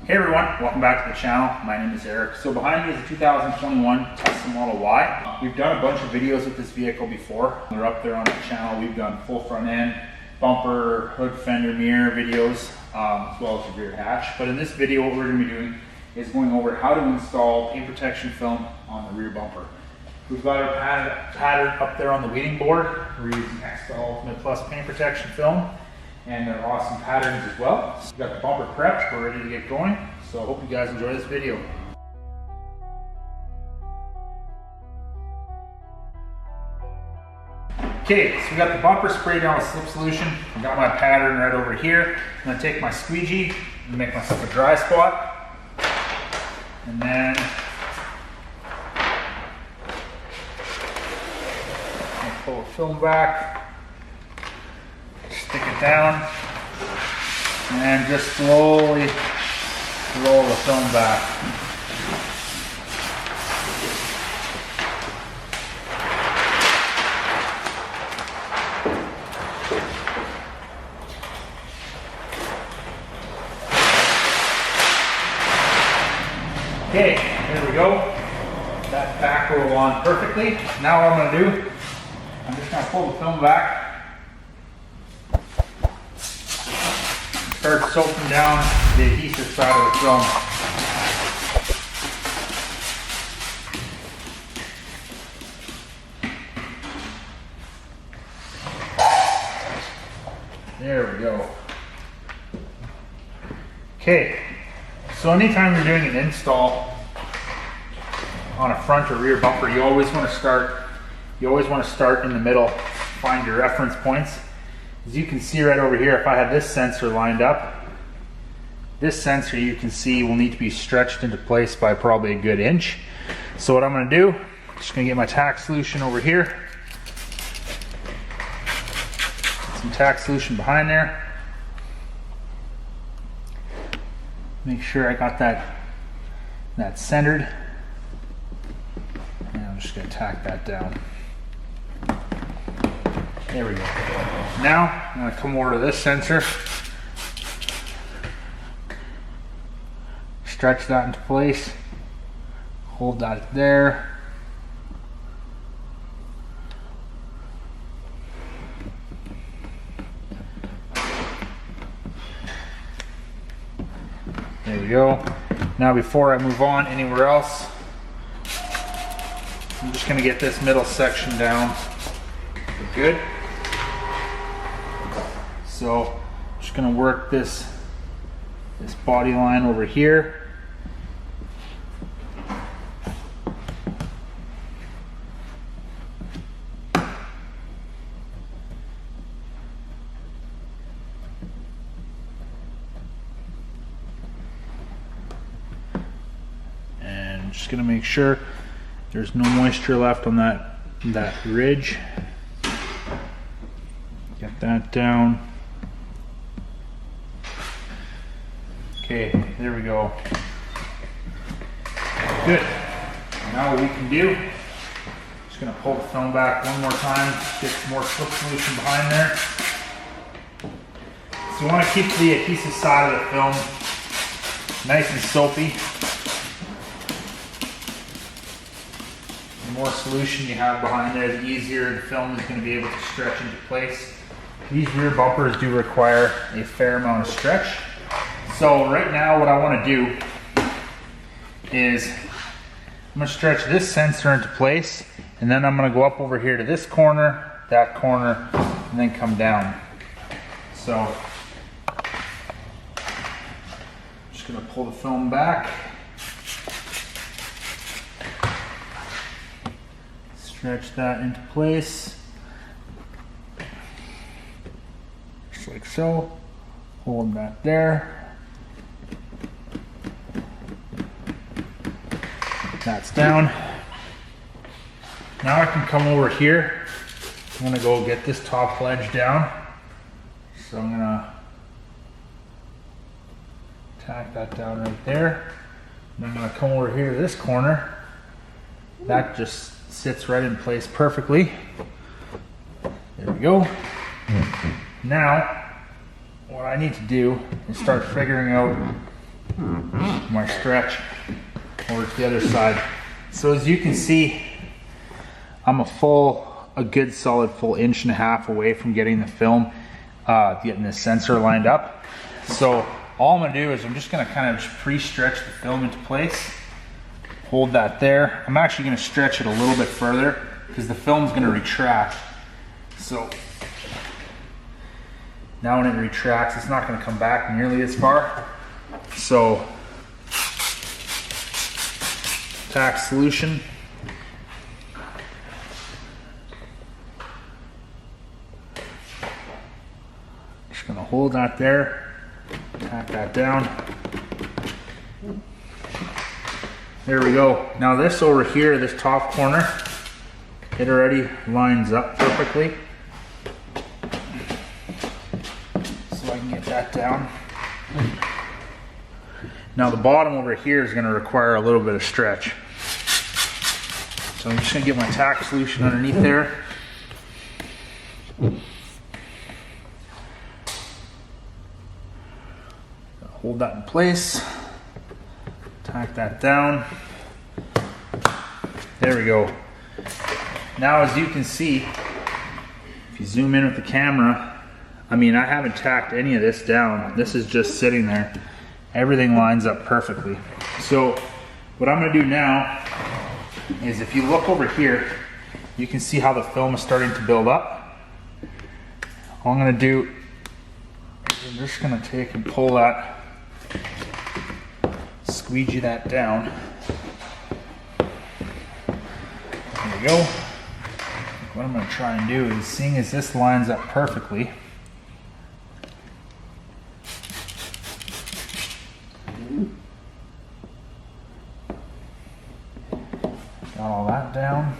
Hey everyone, welcome back to the channel. My name is Eric. So behind me is a 2021 Tesla Model Y. We've done a bunch of videos with this vehicle before. They're up there on the channel. We've done full front end, bumper, hood, fender, mirror videos, as well as the rear hatch. But in this video, what we're going to be doing is going over how to install paint protection film on the rear bumper. We've got our pattern up there on the weeding board. We're using Extra Ultimate Plus paint protection film, and they're awesome patterns as well. We've got the bumper prepped, we're ready to get going. So I hope you guys enjoy this video. Okay, so we got the bumper sprayed down with slip solution. I've got my pattern right over here. I'm gonna take my squeegee and make myself a dry spot. And then pull the film back, stick it down, and just slowly roll the film back. Okay, there we go. That back roll on perfectly. Now what I'm going to do, I'm just going to pull the film back, start soaking down the adhesive side of the film. There we go. Okay, so anytime you're doing an install on a front or rear bumper, you always want to start in the middle, find your reference points. As you can see right over here, if I have this sensor lined up, this sensor you can see will need to be stretched into place by probably a good inch. So what I'm going to do, I'm just going to get my tack solution over here, some tack solution behind there, make sure I got that centered, and I'm just going to tack that down. There we go. Now I'm going to come over to this sensor, stretch that into place, hold that there. There we go. Now before I move on anywhere else, I'm just going to get this middle section down for good. So I'm just going to work this body line over here. And just going to make sure there's no moisture left on that ridge. Get that down. Okay, there we go. Good. Now what we can do, just gonna pull the film back one more time, get some more slip solution behind there. So you want to keep the adhesive side of the film nice and soapy. The more solution you have behind there, the easier the film is going to be able to stretch into place. These rear bumpers do require a fair amount of stretch. So right now what I want to do is I'm going to stretch this sensor into place, and then I'm going to go up over here to this corner, that corner, and then come down. So I'm just going to pull the film back, stretch that into place, just like so, hold that there. That's down. Now I can come over here. I'm gonna go get this top ledge down. So I'm gonna tack that down right there. And I'm gonna come over here to this corner. That just sits right in place perfectly. There we go. Now, what I need to do is start figuring out my stretch over to the other side. So as you can see, I'm a good solid full 1.5 inches away from getting the film, getting the sensor lined up. So all I'm gonna do is I'm just gonna kind of pre-stretch the film into place. Hold that there. I'm actually gonna stretch it a little bit further because the film's gonna retract. So now when it retracts, it's not gonna come back nearly as far. So tack solution. Just gonna hold that there, tack that down. There we go. Now this over here, this top corner, it already lines up perfectly. So I can get that down. Now the bottom over here is gonna require a little bit of stretch. So I'm just gonna get my tack solution underneath there. Hold that in place. Tack that down. There we go. Now as you can see, if you zoom in with the camera, I mean, I haven't tacked any of this down. This is just sitting there. Everything lines up perfectly. So what I'm gonna do now is, if you look over here, you can see how the film is starting to build up. All I'm gonna do is I'm just gonna take and pull that, squeegee that down. There we go. What I'm gonna try and do is, seeing as this lines up perfectly, got all that down.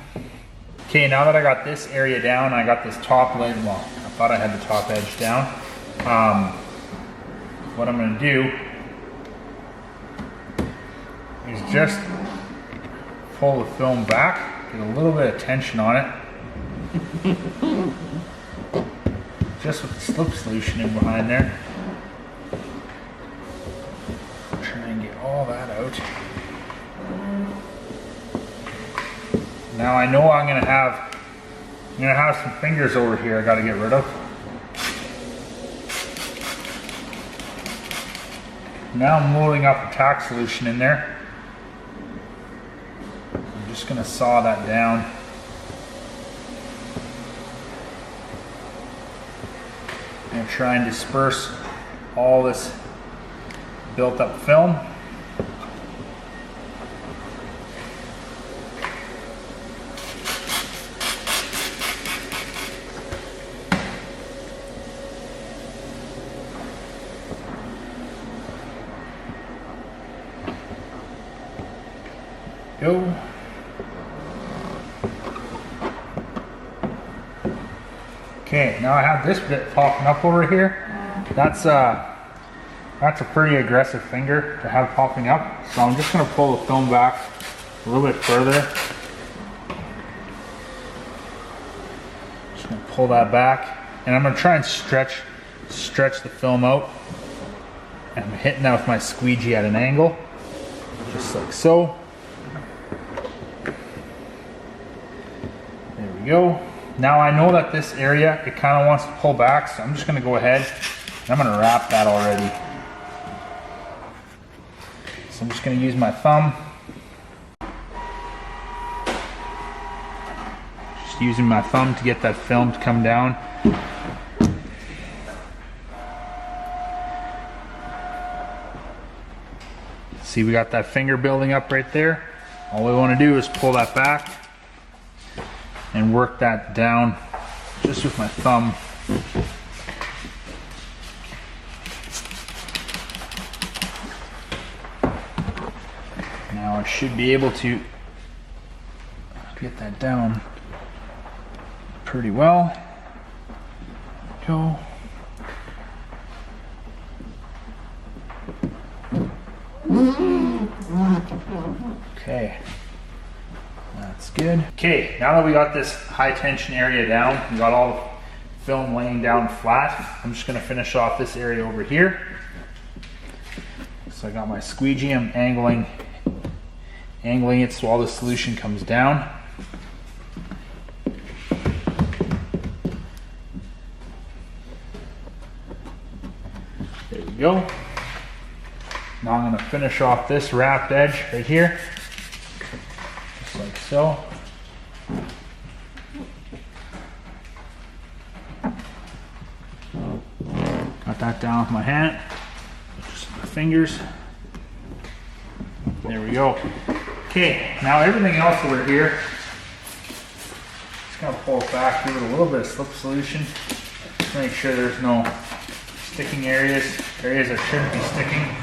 Okay, now that I got this area down, I got this top leg, well, I thought I had the top edge down. What I'm gonna do is just pull the film back, get a little bit of tension on it. Just with the slip solution in behind there. Try and get all that out. Now I know I'm gonna have some fingers over here I gotta get rid of. Now I'm loading up a tack solution in there. I'm just gonna saw that down. And try and disperse all this built up film. Go. Okay, now I have this bit popping up over here. That's a pretty aggressive finger to have popping up. So I'm just gonna pull the film back a little bit further. Just gonna pull that back, and I'm gonna try and stretch the film out. And I'm hitting that with my squeegee at an angle, just like so. There we go. Now I know that this area, it kind of wants to pull back, so I'm just going to go ahead and I'm going to wrap that already. So I'm just going to use my thumb. Just using my thumb to get that film to come down. See, we got that finger building up right there. All we want to do is pull that back and work that down just with my thumb. Now I should be able to get that down pretty well. Go. Okay. That's good. Okay, now that we got this high tension area down, we got all the film laying down flat, I'm just going to finish off this area over here. So So I got my squeegee, I'm angling it so all the solution comes down. There we go. Now I'm going to finish off this wrapped edge right here, just like so. Got that down with my hand, just my fingers. There we go. Okay, now everything else over here, just gonna pull it back, give it a little bit of slip solution, just make sure there's no sticking areas that shouldn't be sticking.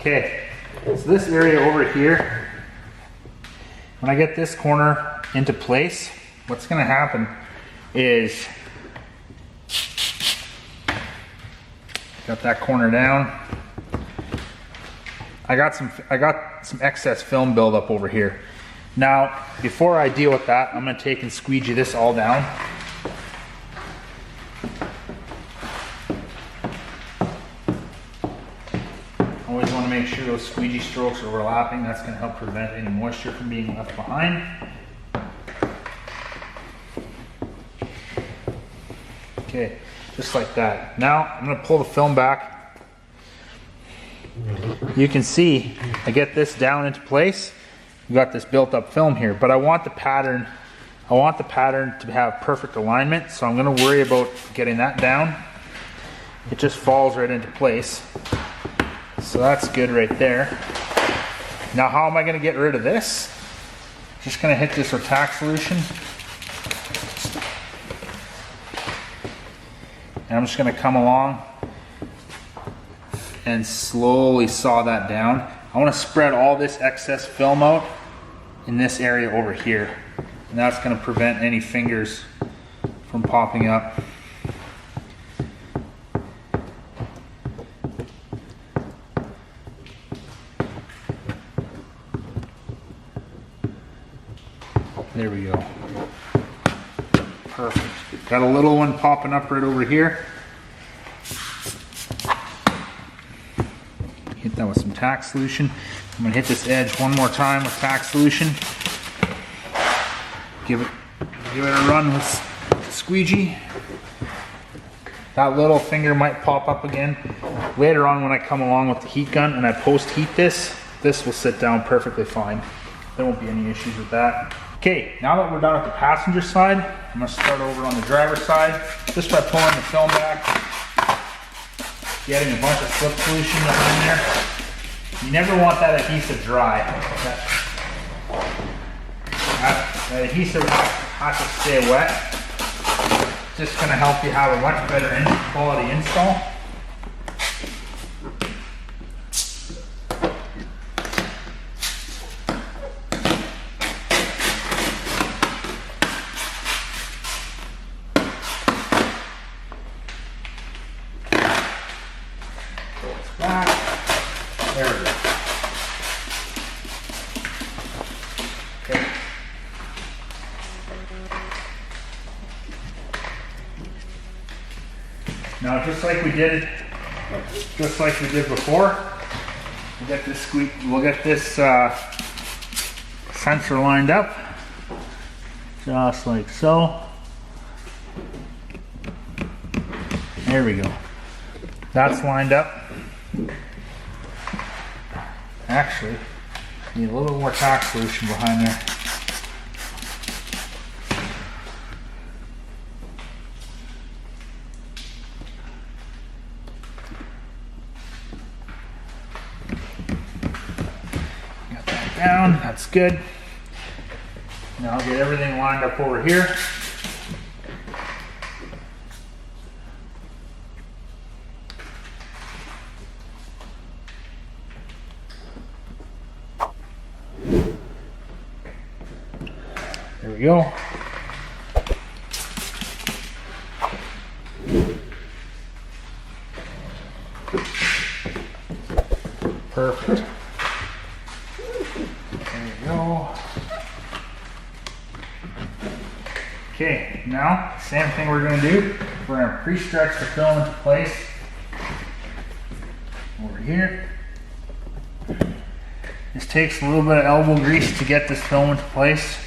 Okay, so this area over here, when I get this corner into place, what's going to happen is, got that corner down. I got some excess film buildup over here. Now, before I deal with that, I'm going to take and squeegee this all down. Always want to make sure those squeegee strokes are overlapping. That's going to help prevent any moisture from being left behind. Okay, just like that. Now I'm going to pull the film back. You can see I get this down into place. We've got this built up film here, but I want the pattern to have perfect alignment, so I'm going to worry about getting that down. It just falls right into place. So that's good right there. Now how am I going to get rid of this? Just going to hit this with tack solution. And I'm just going to come along and slowly saw that down. I want to spread all this excess film out in this area over here. And that's going to prevent any fingers from popping up. There we go. Perfect. Got a little one popping up right over here. Hit that with some tack solution. I'm going to hit this edge one more time with tack solution. Give it a run with squeegee. That little finger might pop up again. Later on when I come along with the heat gun and I post heat this will sit down perfectly fine. There won't be any issues with that. Okay, now that we're done with the passenger side, I'm going to start over on the driver's side, just by pulling the film back, getting a bunch of slip solution behind there. You never want that adhesive dry. That adhesive has to stay wet. It's just going to help you have a much better quality install. There we go. Okay. Now, just like we did before, we'll get this sensor lined up, just like so. There we go. That's lined up. Actually, need a little more tack solution behind there. Got that down, that's good. Now I'll get everything lined up over here. There we go. Perfect. There you go. Okay, now same thing we're going to do. We're going to pre-stretch the film into place over here. This takes a little bit of elbow grease to get this film into place.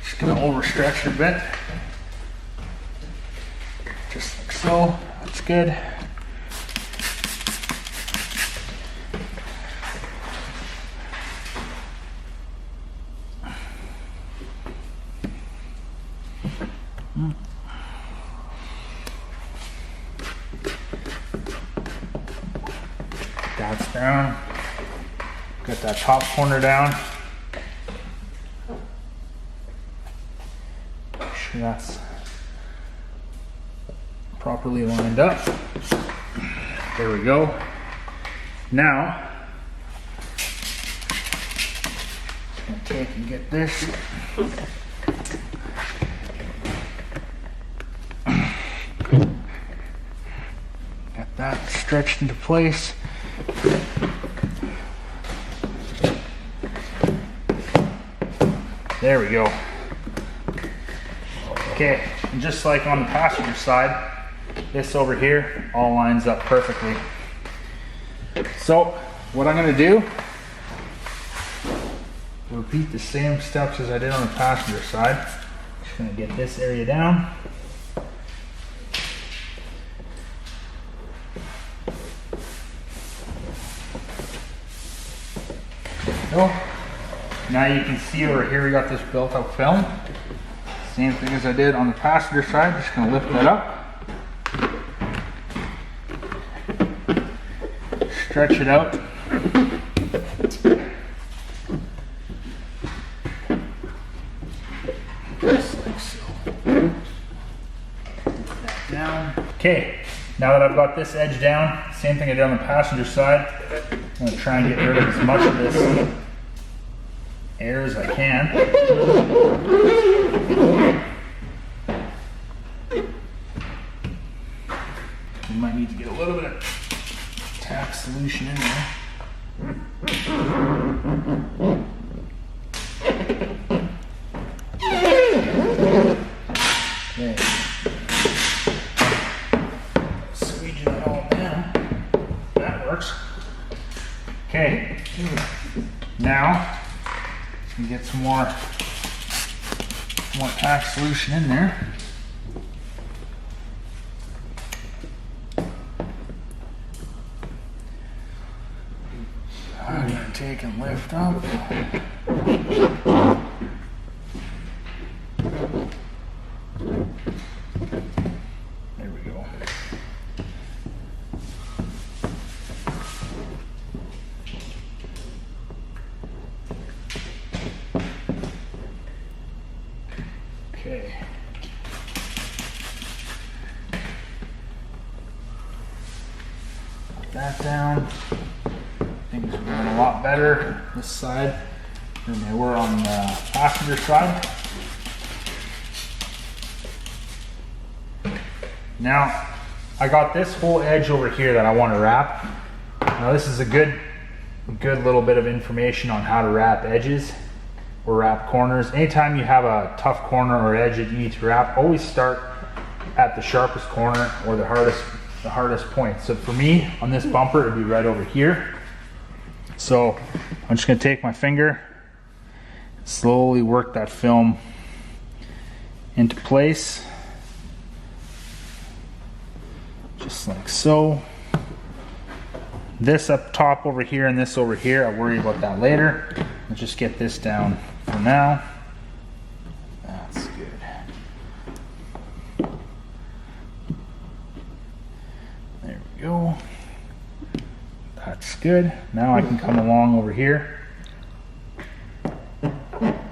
Just going to overstretch it a bit. Just like so. That's good. That's down. Get that top corner down. Make sure that's properly lined up. There we go. Now, I'm gonna take and get this. Get that stretched into place. There we go. Okay, and just like on the passenger side, this over here all lines up perfectly. So what I'm going to do, repeat the same steps as I did on the passenger side. Just going to get this area down. Go. Now you can see over here we got this built up film. Same thing as I did on the passenger side, just gonna lift that up. Stretch it out. Just like so. Put that down. Okay, now that I've got this edge down, same thing I did on the passenger side, I'm gonna try and get rid of as much of this air as I can. We might need to get a little bit of tack solution in there. Okay. Squeegee it all down. That works. Okay. Now, get some more tack solution in there. I'm going to take and lift up. There we go. Okay. Put that down. Things are going a lot better this side than they were on the passenger side. Now, I got this whole edge over here that I want to wrap. Now this is a good little bit of information on how to wrap edges or wrap corners. Anytime you have a tough corner or edge that you need to wrap, always start at the sharpest corner or the hardest point. So for me, on this bumper, it would be right over here. So I'm just going to take my finger, slowly work that film into place, just like so. This up top over here and this over here, I'll worry about that later. Let's just get this down for now. That's good. There we go. That's good. Now I can come along over here,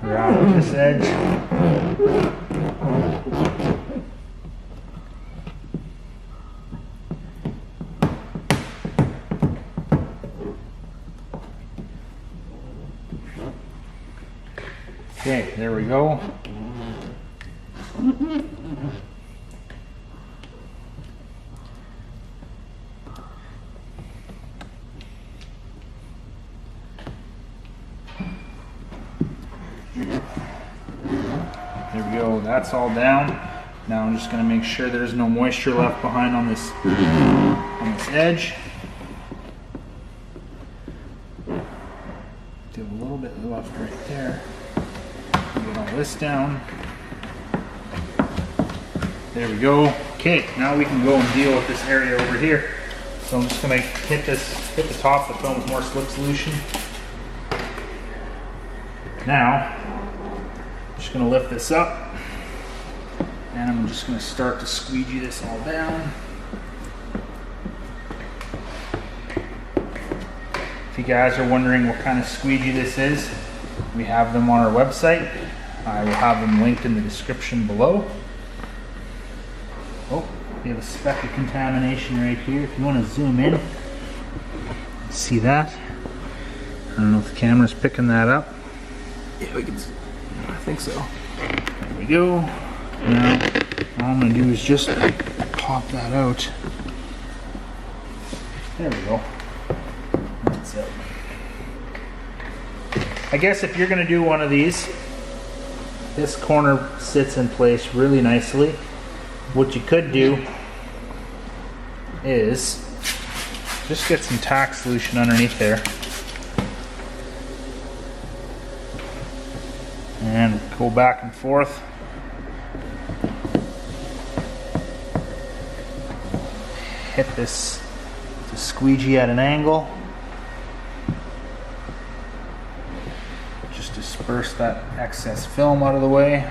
grab this edge. Okay, there we go. go, that's all down. Now I'm just gonna make sure there's no moisture left behind on this edge. Do a little bit left right there. Get all this down. There we go. Okay, now we can go and deal with this area over here. So I'm just gonna hit the top of the film with more slip solution. Now, I'm just gonna lift this up, and I'm just gonna start to squeegee this all down. If you guys are wondering what kind of squeegee this is, we have them on our website. I will have them linked in the description below. Oh, we have a speck of contamination right here. If you want to zoom in, see that? I don't know if the camera's picking that up. Yeah, we can. I think so. There we go. Now, all I'm going to do is just pop that out. There we go. That's it. I guess if you're going to do one of these, this corner sits in place really nicely. What you could do is just get some tack solution underneath there and go back and forth. Hit this to squeegee at an angle. Just disperse that excess film out of the way.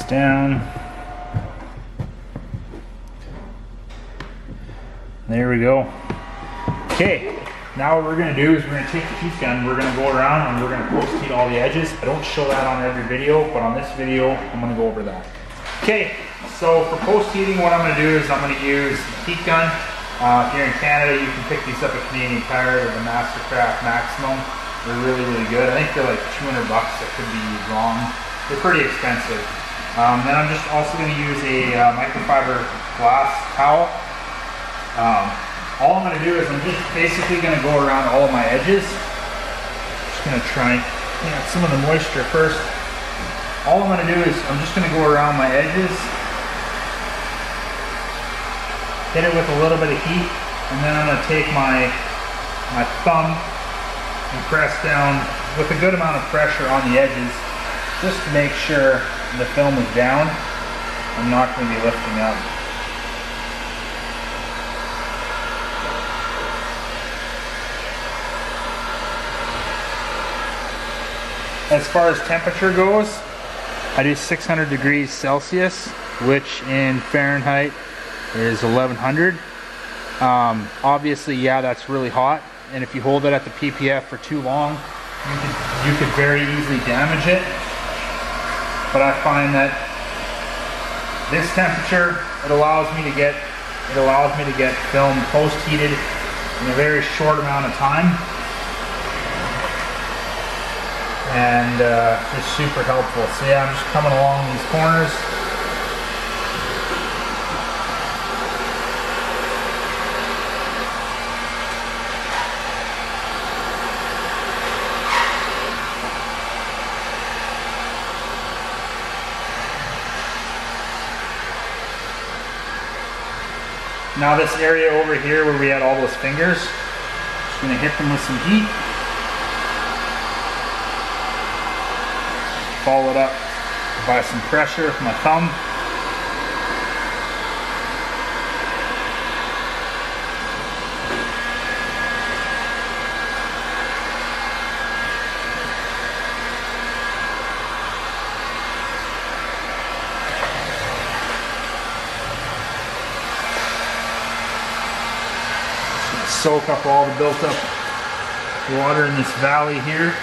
Down. There we go. Okay, now what we're going to do is we're going to take the heat gun, we're going to go around and we're going to post heat all the edges. I don't show that on every video, but on this video I'm going to go over that. Okay, so for post heating, what I'm going to do is I'm going to use heat gun. If you're in Canada, you can pick these up at Canadian Tire or the Mastercraft Maximum. They're really, really good. I think they're like $200. I could be wrong. They're pretty expensive. Then I'm just also going to use a microfiber glass towel. All I'm going to do is I'm just basically going to go around all of my edges. Just going to try and clean out some of the moisture first. All I'm going to do is I'm just going to go around my edges, hit it with a little bit of heat, and then I'm going to take my thumb and press down with a good amount of pressure on the edges, just to make sure the film is down. I'm not going to be lifting up. As far as temperature goes, I do 600 degrees Celsius, which in Fahrenheit is 1100. Obviously, yeah, that's really hot, and if you hold it at the PPF for too long, you could very easily damage it. But I find that this temperature, it allows me to get film post heated in a very short amount of time, and it's super helpful. So yeah, I'm just coming along these corners. Now this area over here where we had all those fingers, just going to hit them with some heat. Follow it up by some pressure with my thumb. Soak up all the built up water in this valley here.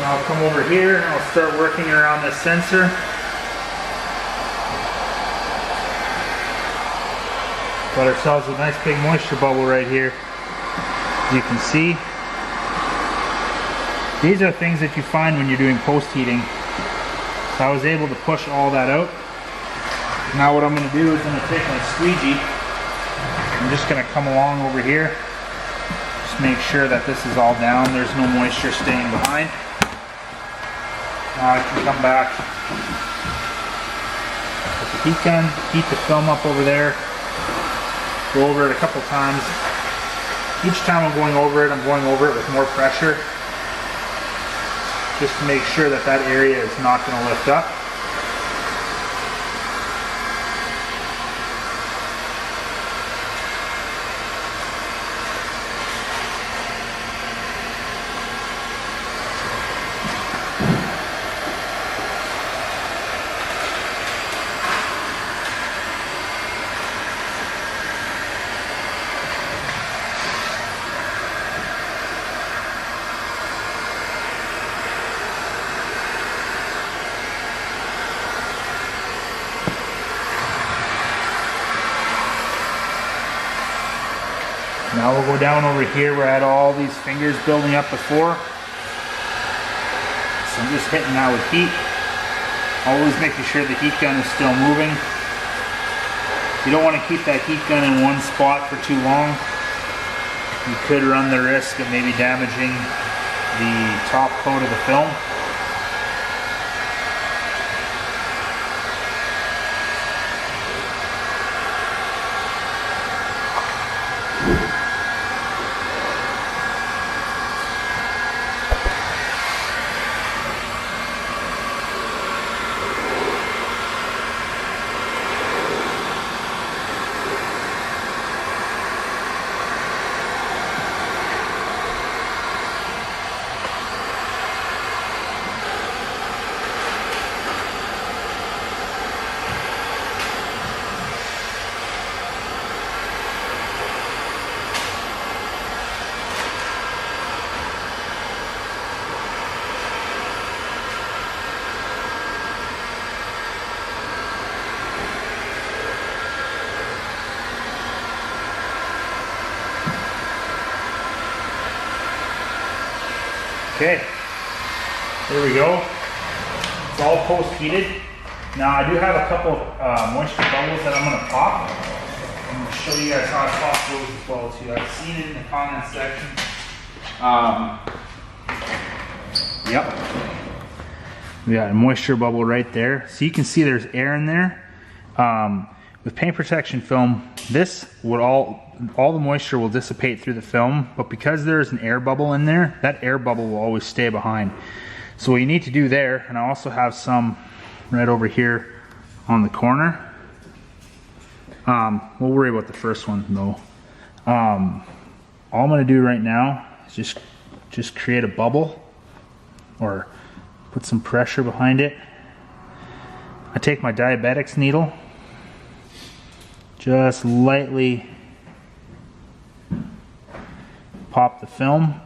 I'll come over here and I'll start working around this sensor. Got ourselves a nice big moisture bubble right here. As you can see, these are things that you find when you're doing post heating. So I was able to push all that out. Now what I'm going to do is I'm going to take my squeegee. I'm just going to come along over here. Just make sure that this is all down. There's no moisture staying behind. Now I can come back with the heat gun, heat the film up over there. Go over it a couple times. Each time I'm going over it with more pressure, just to make sure that that area is not going to lift up. Now we'll go down over here where I had all these fingers building up before. So I'm just hitting that with heat. Always making sure the heat gun is still moving. You don't want to keep that heat gun in one spot for too long. You could run the risk of maybe damaging the top coat of the film. Okay, there we go. It's all post heated. Now I do have a couple moisture bubbles that I'm going to pop. I'm going to show you guys how I pop those as well too. I've seen it in the comments section. Yep. We got a moisture bubble right there. So you can see there's air in there. With paint protection film, this would all the moisture will dissipate through the film, but because there's an air bubble in there, that air bubble will always stay behind. So what you need to do there, and I also have some right over here on the corner. We'll worry about the first one though. All I'm gonna do right now is just create a bubble or put some pressure behind it. I take my diabetics needle, just lightly pop the film,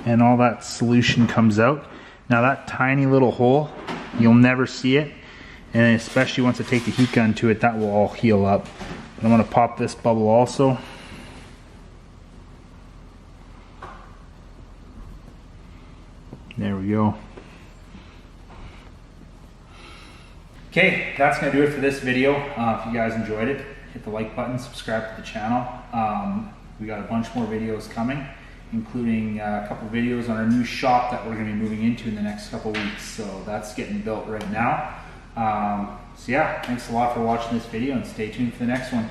and all that solution comes out. Now that tiny little hole, you'll never see it, and especially once I take the heat gun to it, that will all heal up. But I'm going to pop this bubble also. There we go. Okay, that's going to do it for this video. If you guys enjoyed it, hit the like button, subscribe to the channel. We got a bunch more videos coming, including a couple videos on our new shop that we're going to be moving into in the next couple weeks. So that's getting built right now. So yeah, thanks a lot for watching this video, and stay tuned for the next one.